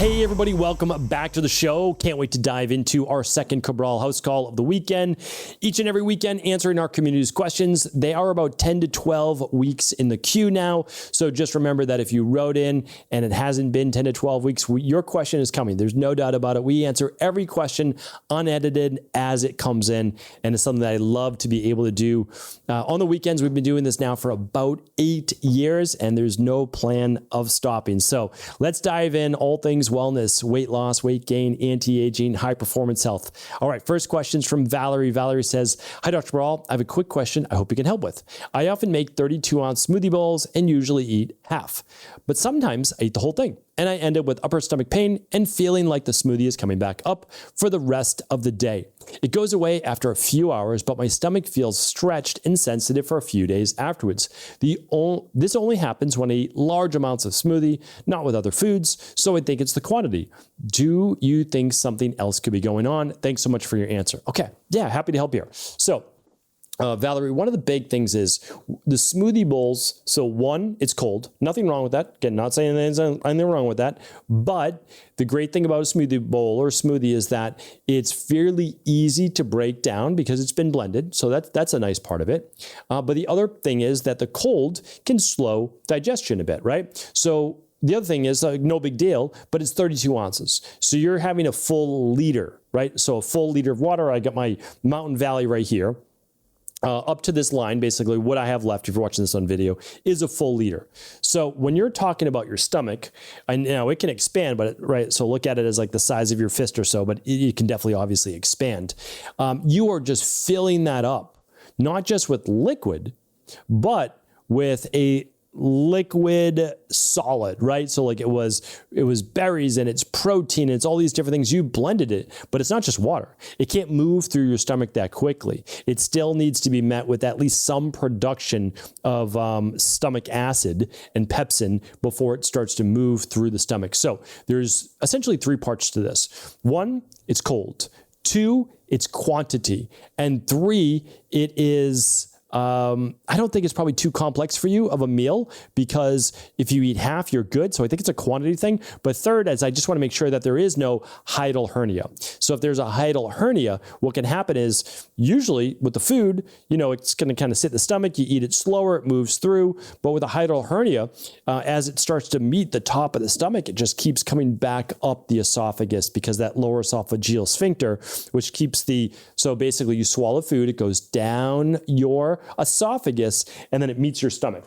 Hey everybody, welcome back to the show. Can't wait to dive into our second Cabral HouseCall of the weekend. Each and every weekend answering our community's questions. They are about 10 to 12 weeks in the queue now. So just remember that if you wrote in and it hasn't been 10 to 12 weeks, your question is coming. There's no doubt about it. We answer every question unedited as it comes in. And it's something that I love to be able to do. On the weekends, we've been doing this now for about 8 years and there's no plan of stopping. So let's dive in all things wellness, weight loss, weight gain, anti-aging, high performance health. All right, first question's from Valerie. Valerie says, hi, Dr. Cabral. I have a quick question I hope you can help with. I often make 32-ounce smoothie bowls and usually eat half, but sometimes I eat the whole thing. And I end up with upper stomach pain and feeling like the smoothie is coming back up for the rest of the day. It goes away after a few hours, but my stomach feels stretched and sensitive for a few days afterwards. This only happens when I eat large amounts of smoothie, not with other foods, so I think it's the quantity. Do you think something else could be going on? Thanks so much for your answer. Okay, yeah, happy to help here. So, Valerie, one of the big things is the smoothie bowls. So one, it's cold. Nothing wrong with that. Again, not saying there's anything wrong with that. But the great thing about a smoothie bowl or smoothie is that it's fairly easy to break down because it's been blended. So that's a nice part of it. But the other thing is that the cold can slow digestion a bit, right? So the other thing is no big deal, but it's 32 ounces. So you're having a full liter, right? So a full liter of water. I got my Mountain Valley right here. Up to this line, basically what I have left, if you're watching this on video, is a full liter. So when you're talking about your stomach, I know it can expand, but right, so look at it as like the size of your fist or so, but it can definitely obviously expand. You are just filling that up, not just with liquid, but with a liquid solid, right? So like it was berries and it's protein and it's all these different things. You blended it, but it's not just water. It can't move through your stomach that quickly. It still needs to be met with at least some production of stomach acid and pepsin before it starts to move through the stomach. So there's essentially 3 parts to this. 1, it's cold. 2, it's quantity. And 3, it is I don't think it's probably too complex for you of a meal because if you eat half, you're good. So I think it's a quantity thing. But third, as I just want to make sure that there is no hiatal hernia. So if there's a hiatal hernia, what can happen is usually with the food, it's going to kind of sit in the stomach. You eat it slower, it moves through. But with a hiatal hernia, as it starts to meet the top of the stomach, it just keeps coming back up the esophagus because that lower esophageal sphincter, which keeps so basically you swallow food, it goes down your esophagus and then it meets your stomach.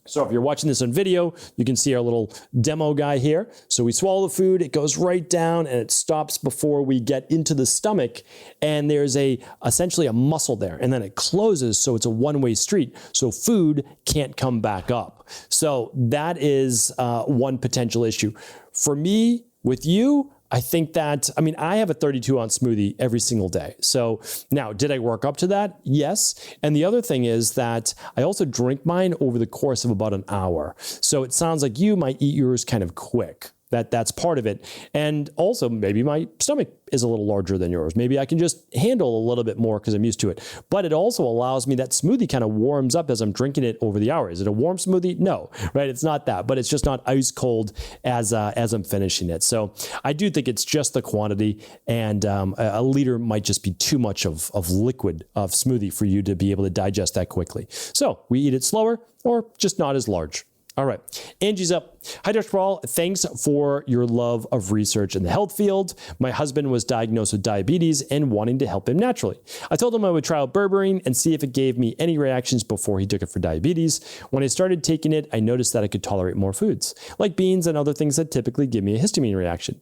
So if you're watching this on video, you can see our little demo guy here. So we swallow the food, it goes right down and it stops before we get into the stomach. And there's essentially a muscle there and then it closes. So it's a one-way street. So food can't come back up. So that is one potential issue. For me, with you, I think that, I have a 32-ounce smoothie every single day. So now, did I work up to that? Yes. And the other thing is that I also drink mine over the course of about an hour. So it sounds like you might eat yours kind of quick. That's part of it. And also maybe my stomach is a little larger than yours. Maybe I can just handle a little bit more because I'm used to it. But it also allows me, that smoothie kind of warms up as I'm drinking it over the hour. Is it a warm smoothie? No, right? It's not that, but it's just not ice cold as I'm finishing it. So I do think it's just the quantity, and a liter might just be too much of liquid of smoothie for you to be able to digest that quickly. So we eat it slower or just not as large. All right, Angie's up. Hi, Dr. Cabral. Thanks for your love of research in the health field. My husband was diagnosed with diabetes and wanting to help him naturally. I told him I would try out berberine and see if it gave me any reactions before he took it for diabetes. When I started taking it, I noticed that I could tolerate more foods, like beans and other things that typically give me a histamine reaction.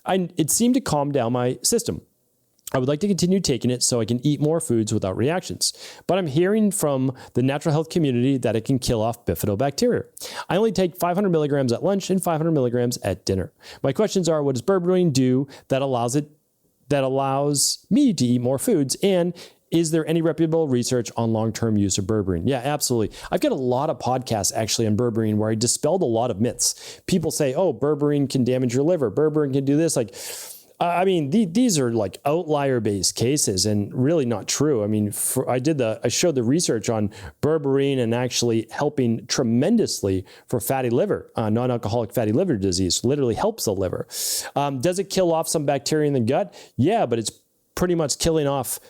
It seemed to calm down my system. I would like to continue taking it so I can eat more foods without reactions. But I'm hearing from the natural health community that it can kill off bifidobacteria. I only take 500 milligrams at lunch and 500 milligrams at dinner. My questions are, what does berberine do that allows me to eat more foods? And is there any reputable research on long-term use of berberine? Yeah, absolutely. I've got a lot of podcasts actually on berberine where I dispelled a lot of myths. People say, oh, berberine can damage your liver. Berberine can do this. I mean, these are like outlier-based cases and really not true. I mean, I showed the research on berberine and actually helping tremendously for fatty liver, non-alcoholic fatty liver disease. Literally helps the liver. Does it kill off some bacteria in the gut? Yeah, but it's pretty much killing off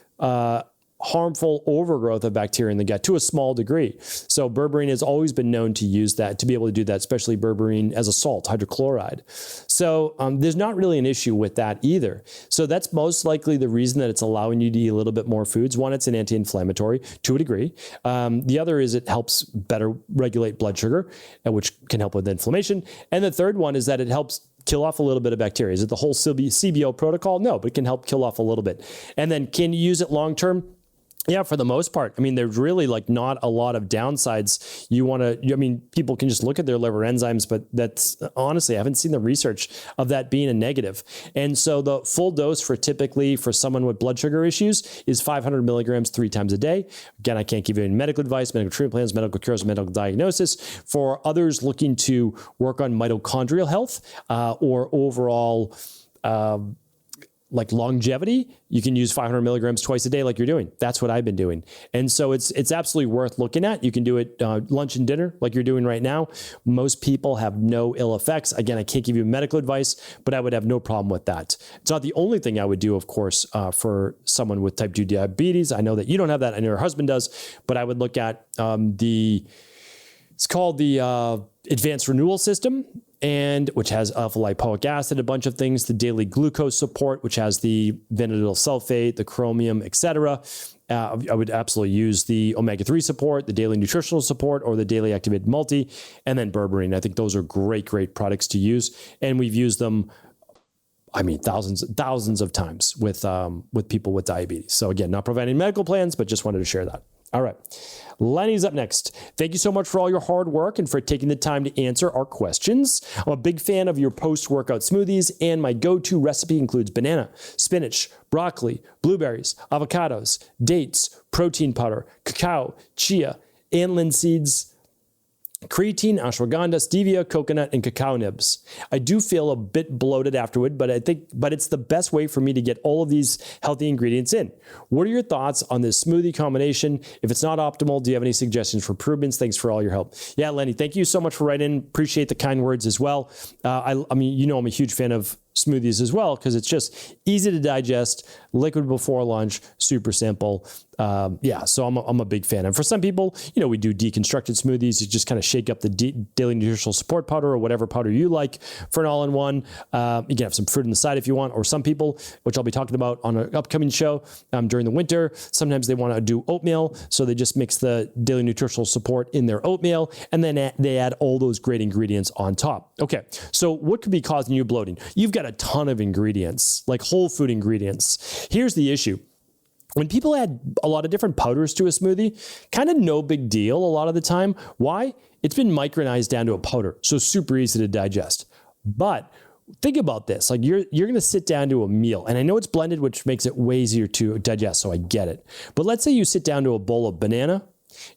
harmful overgrowth of bacteria in the gut to a small degree. So berberine has always been known to use that, to be able to do that, especially berberine as a salt, hydrochloride. So there's not really an issue with that either. So that's most likely the reason that it's allowing you to eat a little bit more foods. One, it's an anti-inflammatory to a degree. The other is it helps better regulate blood sugar, which can help with inflammation. And the third one is that it helps kill off a little bit of bacteria. Is it the whole CBO protocol? No, but it can help kill off a little bit. And then can you use it long-term? Yeah, for the most part. I mean, there's really like not a lot of downsides. I mean, people can just look at their liver enzymes, but that's honestly, I haven't seen the research of that being a negative. And so the full dose typically for someone with blood sugar issues is 500 milligrams 3 times a day. Again, I can't give you any medical advice, medical treatment plans, medical cures, medical diagnosis. For others looking to work on mitochondrial health or overall like longevity, you can use 500 milligrams twice a day like you're doing. That's what I've been doing. And so it's absolutely worth looking at. You can do it lunch and dinner like you're doing right now. Most people have no ill effects. Again, I can't give you medical advice, but I would have no problem with that. It's not the only thing I would do, of course, for someone with type 2 diabetes. I know that you don't have that. I know your husband does, but I would look at it's called the Advanced Renewal System, and which has alpha-lipoic acid, a bunch of things, the daily glucose support, which has the vanadyl sulfate, the chromium, etc. I would absolutely use the omega-3 support, the daily nutritional support, or the daily activated multi, and then berberine. I think those are great products to use, and we've used them, I mean, thousands of times with people with diabetes. So again, not providing medical plans, but just wanted to share that. All right. Lenny's up next. Thank you so much for all your hard work and for taking the time to answer our questions. I'm a big fan of your post-workout smoothies, and my go-to recipe includes banana, spinach, broccoli, blueberries, avocados, dates, protein powder, cacao, chia, and linseeds, creatine, ashwagandha, stevia, coconut, and cacao nibs. I do feel a bit bloated afterward, but it's the best way for me to get all of these healthy ingredients in. What are your thoughts on this smoothie combination? If it's not optimal, do you have any suggestions for improvements? Thanks for all your help. Yeah, Lenny, thank you so much for writing. Appreciate the kind words as well. I mean, you know, I'm a huge fan of smoothies as well because it's just easy to digest, liquid before lunch, super simple. So I'm a big fan. And for some people, you know, we do deconstructed smoothies. You just kind of shake up the daily nutritional support powder or whatever powder you like for an all-in-one. You can have some fruit on the side if you want, or some people, which I'll be talking about on an upcoming show during the winter, sometimes they want to do oatmeal. So they just mix the daily nutritional support in their oatmeal, and then they add all those great ingredients on top. Okay, so what could be causing you bloating? You've got a ton of ingredients, like whole food ingredients. Here's the issue. When people add a lot of different powders to a smoothie, kind of no big deal a lot of the time. Why? It's been micronized down to a powder, so super easy to digest. But think about this, like you're going to sit down to a meal, and I know it's blended, which makes it way easier to digest, so I get it. But let's say you sit down to a bowl of banana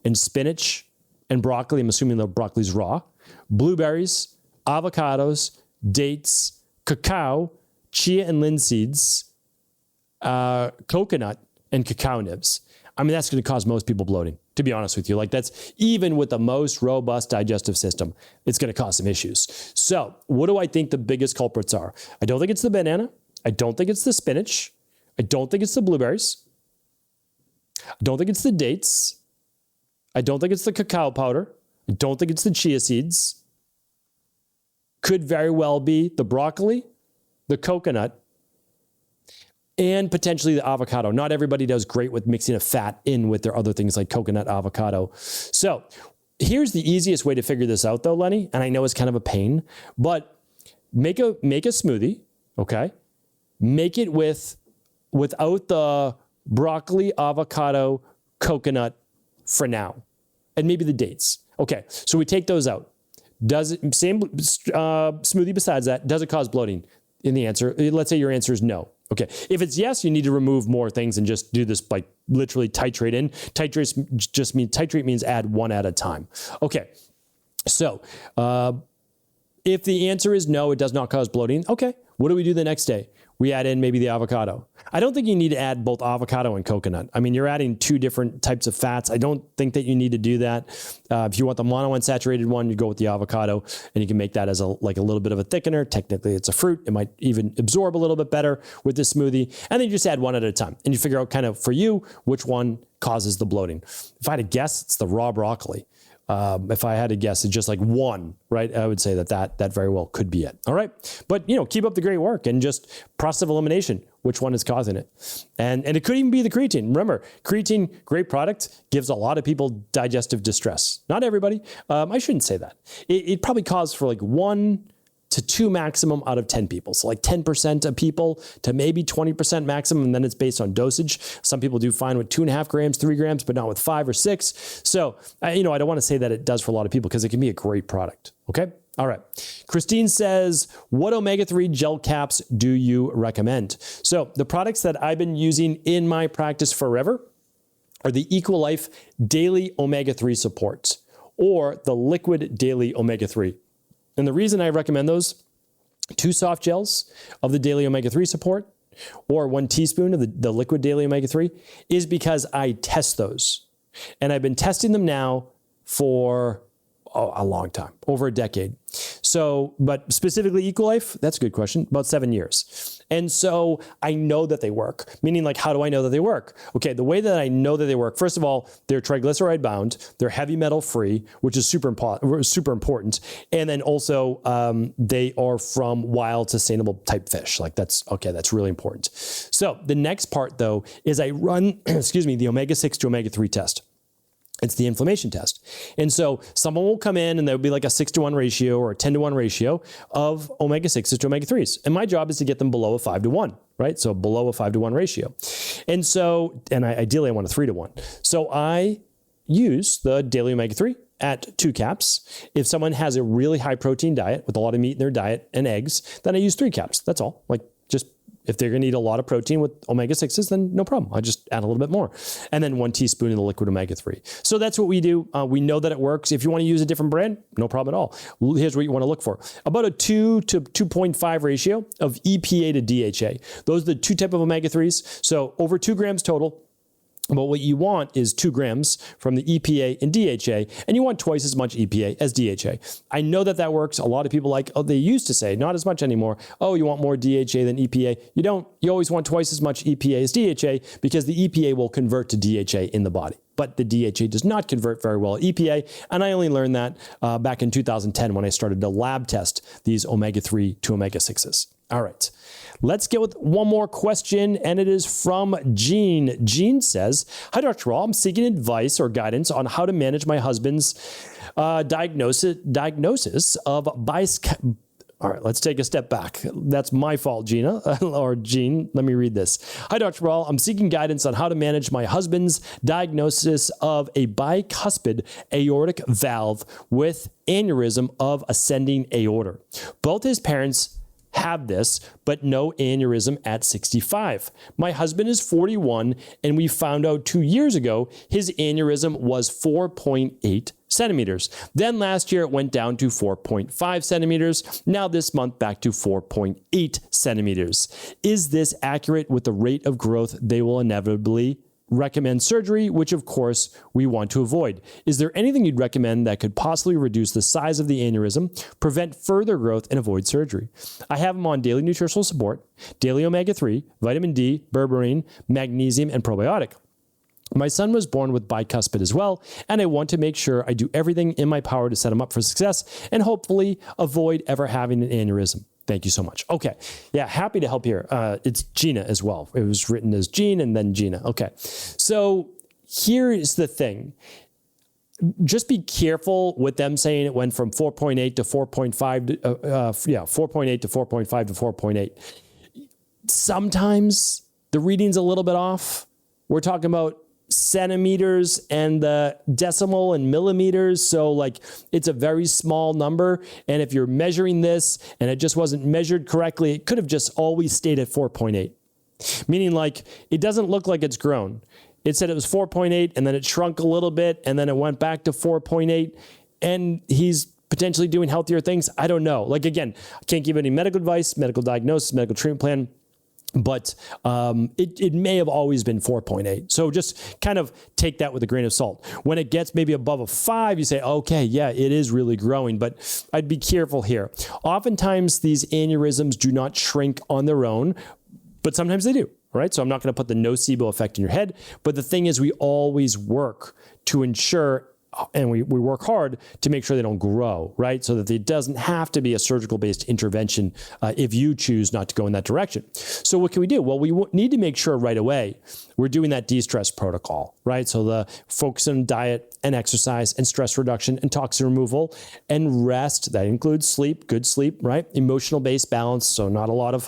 and spinach and broccoli, I'm assuming the broccoli's raw, blueberries, avocados, dates, cacao, chia and linseeds, coconut, and cacao nibs. I mean, that's going to cause most people bloating, to be honest with you. Like that's even with the most robust digestive system, it's going to cause some issues. So what do I think the biggest culprits are? I don't think it's the banana. I don't think it's the spinach. I don't think it's the blueberries. I don't think it's the dates. I don't think it's the cacao powder. I don't think it's the chia seeds. Could very well be the broccoli, the coconut, and potentially the avocado. Not everybody does great with mixing a fat in with their other things like coconut, avocado. So here's the easiest way to figure this out though, Lenny, and I know it's kind of a pain, but make a smoothie, okay? Make it without the broccoli, avocado, coconut for now, and maybe the dates. Okay, so we take those out. Same smoothie besides that, does it cause bloating? In the answer, let's say your answer is no. Okay, if it's yes, you need to remove more things and just do this by literally titrate in. Titrate means add one at a time. Okay, so if the answer is no, it does not cause bloating. Okay, What do we do the next day? We add in maybe the avocado. I don't think you need to add both avocado and coconut. I mean, you're adding two different types of fats. I don't think that you need to do that. If you want the monounsaturated one, you go with the avocado, and you can make that as a little bit of a thickener. Technically, it's a fruit. It might even absorb a little bit better with this smoothie. And then you just add one at a time, and you figure out kind of for you which one causes the bloating. If I had to guess, it's the raw broccoli. If I had to guess, it's just like one, right? I would say that very well could be it. All right. But, keep up the great work and just process of elimination, which one is causing it. And it could even be the creatine. Remember, creatine, great product, gives a lot of people digestive distress. Not everybody. I shouldn't say that. It probably causes for like 1 to 2 maximum out of 10 people. So like 10% of people to maybe 20% maximum. And then it's based on dosage. Some people do fine with 2.5 grams, 3 grams, but not with 5 or 6. So, I don't want to say that it does for a lot of people because it can be a great product. Okay. All right. Christine says, what omega-3 gel caps do you recommend? So the products that I've been using in my practice forever are the Equilife Daily Omega-3 Supports or the Liquid Daily Omega-3. And the reason I recommend those, 2 soft gels of the Daily Omega-3 Support or 1 teaspoon of the Liquid Daily Omega-3 is because I test those. And I've been testing them now for a long time, over a decade. So, but specifically Equilife, that's a good question, about 7 years. And so I know that they work, meaning like, how do I know that they work? Okay, the way that I know that they work, first of all, they're triglyceride bound, they're heavy metal free, which is super important. And then also they are from wild sustainable type fish. Like that's really important. So the next part though, is I run, the omega-6 to omega-3 test. It's the inflammation test. And so someone will come in and there'll be like a 6-to-1 ratio or a 10-to-1 ratio of omega-6s to omega-3s. And my job is to get them below a 5-to-1, right? So below a 5-to-1 ratio. And so, ideally I want a 3-to-1. So I use the Daily Omega-3 at 2 caps. If someone has a really high protein diet with a lot of meat in their diet and eggs, then I use 3 caps. That's all. Like just if they're going to eat a lot of protein with omega-6s, then no problem. I just add a little bit more. And then 1 teaspoon of the liquid omega-3. So that's what we do. We know that it works. If you want to use a different brand, no problem at all. Here's what you want to look for. About a 2 to 2.5 ratio of EPA to DHA. Those are the 2 type of omega-3s. So over 2 grams total. But what you want is 2 grams from the EPA and DHA, and you want twice as much EPA as DHA. I know that works. A lot of people they used to say, not as much anymore, you want more DHA than EPA. You don't. You always want twice as much EPA as DHA because the EPA will convert to DHA in the body. But the DHA does not convert very well to EPA, and I only learned that back in 2010 when I started to lab test these omega-3 to omega-6s. All right. Let's get with one more question, and it is from Jean. Jean says, hi, Dr. Raw. I'm seeking advice or guidance on how to manage my husband's diagnosis of bicuspid. All right, let's take a step back. That's my fault, Gina, or Jean. Let me read this. Hi, Dr. Rawl. I'm seeking guidance on how to manage my husband's diagnosis of a bicuspid aortic valve with aneurysm of ascending aorta. Both his parents have this, but no aneurysm at 65. My husband is 41, and we found out 2 years ago his aneurysm was 4.8 centimeters. Then last year it went down to 4.5 centimeters. Now this month back to 4.8 centimeters. Is this accurate with the rate of growth they will inevitably recommend surgery, which of course we want to avoid? Is there anything you'd recommend that could possibly reduce the size of the aneurysm, prevent further growth, and avoid surgery? I have him on daily nutritional support, daily omega-3, vitamin D, berberine, magnesium, and probiotic. My son was born with bicuspid as well, and I want to make sure I do everything in my power to set him up for success and hopefully avoid ever having an aneurysm. Thank you so much. Okay. Yeah, happy to help here. It's Gina as well. It was written as Jean and then Gina. Okay. So here is the thing. Just be careful with them saying it went from 4.8 to 4.5, 4.8 to 4.5 to 4.8. Sometimes the reading's a little bit off. We're talking about centimeters and the decimal and millimeters. So like it's a very small number. And if you're measuring this and it just wasn't measured correctly, it could have just always stayed at 4.8. Meaning like it doesn't look like it's grown. It said it was 4.8 and then it shrunk a little bit and then it went back to 4.8 and he's potentially doing healthier things? I don't know. Like, again, I can't give any medical advice, medical diagnosis, medical treatment plan, but it may have always been 4.8. So just kind of take that with a grain of salt. When it gets maybe above a 5, you say, okay, yeah, it is really growing, but I'd be careful here. Oftentimes, these aneurysms do not shrink on their own, but sometimes they do, right? So I'm not going to put the nocebo effect in your head, but the thing is, we always work to ensure, and we work hard to make sure they don't grow, right? So that it doesn't have to be a surgical-based intervention if you choose not to go in that direction. So what can we do? Well, we need to make sure right away we're doing that de-stress protocol, right? So the focus on diet and exercise and stress reduction and toxin removal and rest. That includes sleep, good sleep, right? Emotional-based balance, so not a lot of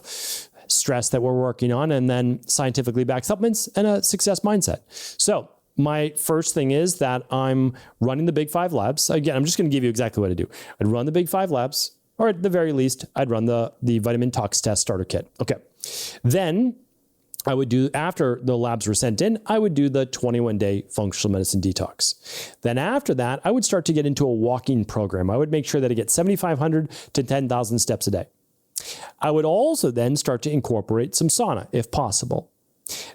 stress that we're working on, and then scientifically backed supplements and a success mindset. So my first thing is that I'm running the Big 5 labs. Again, I'm just going to give you exactly what I do. I'd run the Big 5 labs, or at the very least, I'd run the vitamin tox test starter kit. Okay. Then I would do, after the labs were sent in, I would do the 21-day functional medicine detox. Then after that, I would start to get into a walking program. I would make sure that I get 7,500 to 10,000 steps a day. I would also then start to incorporate some sauna, if possible.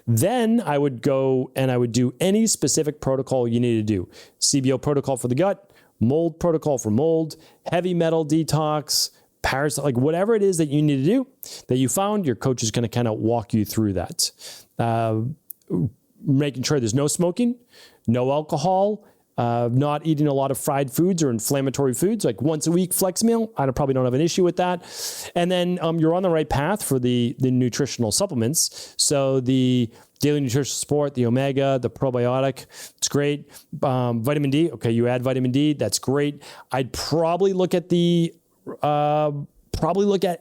Then I would go and I would do any specific protocol you need to do. CBO protocol for the gut, mold protocol for mold, heavy metal detox, parasite, like whatever it is that you need to do that you found, your coach is going to kind of walk you through that. Making sure there's no smoking, no alcohol, not eating a lot of fried foods or inflammatory foods, like once a week flex meal. I probably don't have an issue with that. And then you're on the right path for the nutritional supplements. So the daily nutritional support, the Omega, the probiotic, it's great. Vitamin D, okay, you add vitamin D, that's great. I'd probably look at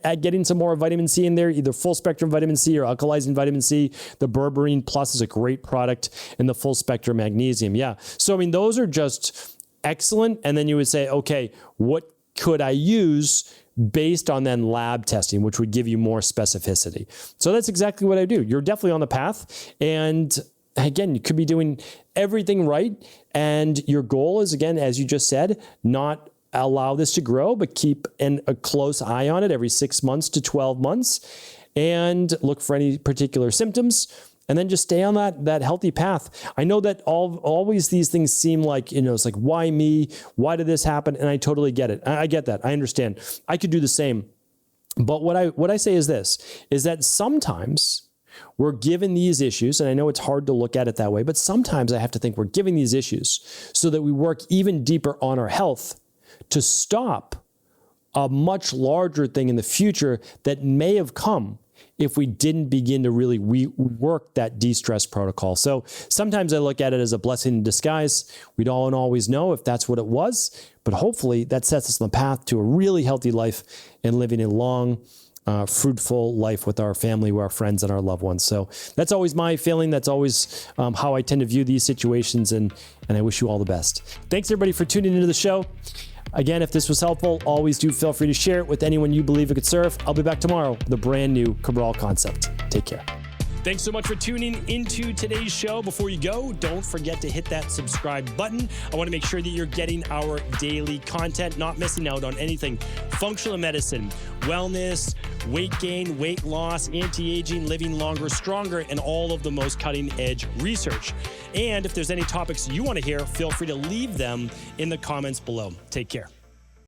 at getting some more vitamin C in there, either full spectrum vitamin C or alkalizing vitamin C. The Berberine Plus is a great product, and the full spectrum magnesium. Yeah. So, I mean, those are just excellent. And then you would say, okay, what could I use based on then lab testing, which would give you more specificity? So that's exactly what I do. You're definitely on the path. And again, you could be doing everything right. And your goal is, again, as you just said, not allow this to grow, but keep a close eye on it every 6 months to 12 months and look for any particular symptoms, and then just stay on that healthy path. I know that always these things seem like, it's like, why me? Why did this happen? And I totally get it. I get that. I understand. I could do the same. But what I say is this, is that sometimes we're given these issues, and I know it's hard to look at it that way, but sometimes I have to think we're giving these issues so that we work even deeper on our health to stop a much larger thing in the future that may have come if we didn't begin to really work that de-stress protocol. So sometimes I look at it as a blessing in disguise. We don't always know if that's what it was, but hopefully that sets us on the path to a really healthy life and living a long, fruitful life with our family, with our friends, and our loved ones. So that's always my feeling. That's always how I tend to view these situations, and I wish you all the best. Thanks, everybody, for tuning into the show. Again, if this was helpful, always do feel free to share it with anyone you believe it could serve. I'll be back tomorrow with a brand new Cabral concept. Take care. Thanks so much for tuning into today's show. Before you go, don't forget to hit that subscribe button. I want to make sure that you're getting our daily content, not missing out on anything functional medicine, wellness, weight gain, weight loss, anti-aging, living longer, stronger, and all of the most cutting-edge research. And if there's any topics you want to hear, feel free to leave them in the comments below. Take care.